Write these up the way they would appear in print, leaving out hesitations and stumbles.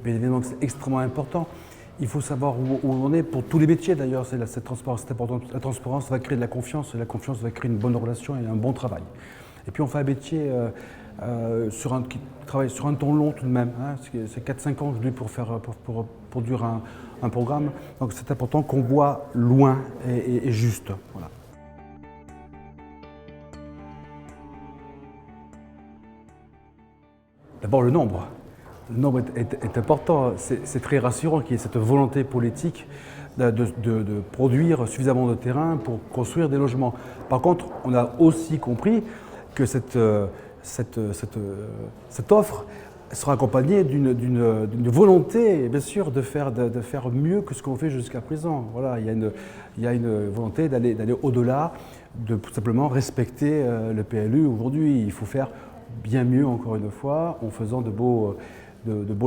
bien évidemment que c'est extrêmement important. Il faut savoir où on est pour tous les métiers d'ailleurs, cette transparence, c'est important. La transparence va créer de la confiance, et la confiance va créer une bonne relation et un bon travail. Et puis on fait un métier qui travaille sur un temps long tout de même, hein. C'est 4-5 ans aujourd'hui pour produire un programme, donc c'est important qu'on voit loin et juste. Voilà. D'abord le nombre. Le nombre est important, c'est très rassurant qu'il y ait cette volonté politique de produire suffisamment de terrain pour construire des logements. Par contre, on a aussi compris que cette offre sera accompagnée d'une volonté, bien sûr, de faire mieux que ce qu'on fait jusqu'à présent. Voilà, il y a une volonté d'aller au-delà, de tout simplement respecter le PLU. Aujourd'hui, il faut faire bien mieux, encore une fois, en faisant de beaux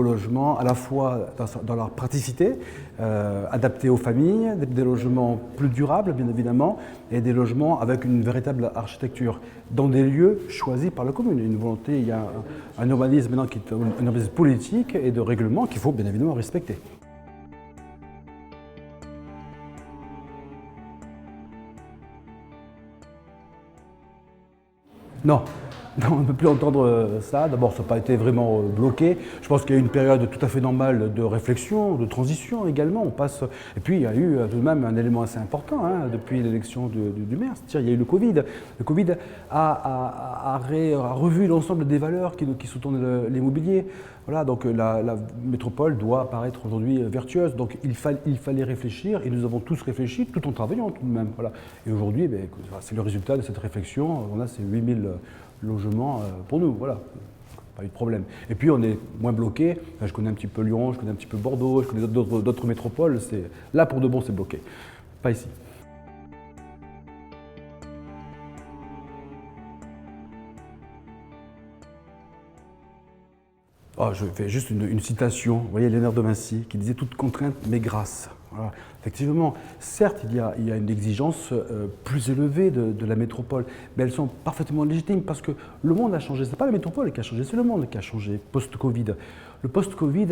logements, à la fois dans leur praticité, adaptés aux familles, des logements plus durables, bien évidemment, et des logements avec une véritable architecture, dans des lieux choisis par la commune. Une volonté, il y a un urbanisme maintenant qui est un urbanisme politique et de règlement qu'il faut bien évidemment respecter. Non. Non, on ne peut plus entendre ça. D'abord, ça n'a pas été vraiment bloqué. Je pense qu'il y a eu une période tout à fait normale de réflexion, de transition également. Et puis, il y a eu tout de même un élément assez important depuis l'élection du maire. C'est-à-dire, il y a eu le Covid. Le Covid a revu l'ensemble des valeurs qui sous-tendent l'immobilier. Voilà, donc la métropole doit apparaître aujourd'hui vertueuse. Donc, il fallait réfléchir, et nous avons tous réfléchi, tout en travaillant tout de même. Voilà. Et aujourd'hui, c'est le résultat de cette réflexion. On a ces 8000 logements pour nous, voilà, pas eu de problème. Et puis on est moins bloqué, je connais un petit peu Lyon, je connais un petit peu Bordeaux, je connais d'autres métropoles, là pour de bon c'est bloqué, pas ici. Oh, je fais juste une citation, vous voyez Léonard de Vinci qui disait « Toute contrainte mais grâce ». Voilà. Effectivement, certes, il y a une exigence plus élevée de la métropole, mais elles sont parfaitement légitimes parce que le monde a changé. Ce n'est pas la métropole qui a changé, c'est le monde qui a changé post-Covid. Le post-Covid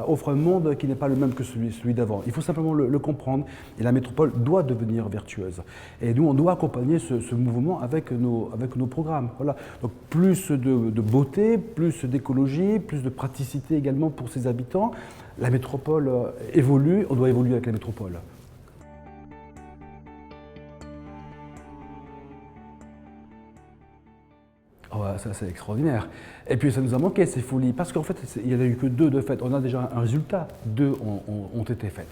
offre un monde qui n'est pas le même que celui d'avant. Il faut simplement le comprendre et la métropole doit devenir vertueuse. Et nous, on doit accompagner ce mouvement avec nos programmes. Voilà. Donc plus de beauté, plus d'écologie, plus de praticité également pour ses habitants. La métropole évolue, on doit évoluer avec la métropole. Oh, ça c'est extraordinaire. Et puis ça nous a manqué ces folies, parce qu'en fait il n'y en a eu que 2 de fait. On a déjà un résultat, 2 ont été faites.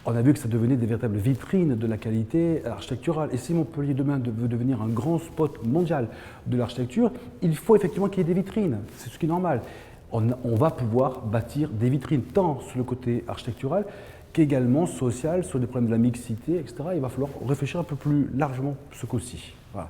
On a vu que ça devenait des véritables vitrines de la qualité architecturale. Et si Montpellier demain veut devenir un grand spot mondial de l'architecture, il faut effectivement qu'il y ait des vitrines, c'est ce qui est normal. On va pouvoir bâtir des vitrines tant sur le côté architectural qu'également social, sur les problèmes de la mixité, etc. Il va falloir réfléchir un peu plus largement ce coup-ci. Voilà.